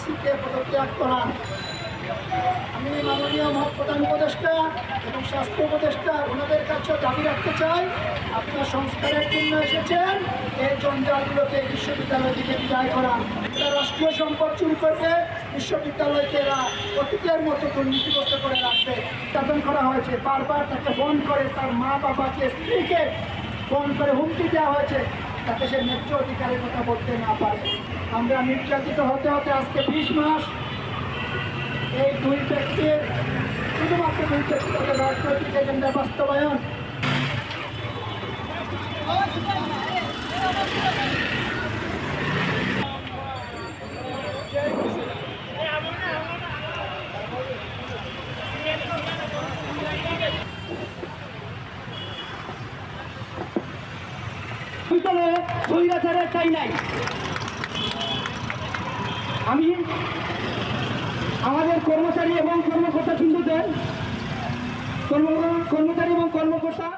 ওসিকে পদত্যাগ করান। আমি মাননীয় প্রধান উপদেষ্টা এবং স্বাস্থ্য উপদেষ্টা ওনাদের কাছে দাবি রাখতে চাই, আপনারা সংস্কারের জন্য এসেছেন, এই জঞ্জালগুলোকে বিশ্ববিদ্যালয় থেকে বিদায় করান। এরা রাষ্ট্রীয় সম্পদ চুরি করবে, বিশ্ববিদ্যালয়কে এরা অতীতের মতো দুর্নীতিগ্রস্ত করে রাখবে। নির্যাতন করা হয়েছে, বারবার তাকে ফোন করে, তার মা বাবাকে, স্ত্রীকে ফোন করে হুমকি দেওয়া হয়েছে যাতে সে ন্যায্য অধিকারের কথা বলতে না পারে। আমরা নির্যাতিত হতে হতে আজকে 20 মাস। এই দুই ব্যক্তির শুধুমাত্র দুই ব্যক্তিগত রাজনৈতিক এজেন্ডা বাস্তবায়ন স্বৈরাচারের চাই নাই। আমি আমাদের কর্মচারী এবং কর্মকর্তা, কর্মচারী এবং কর্মকর্তা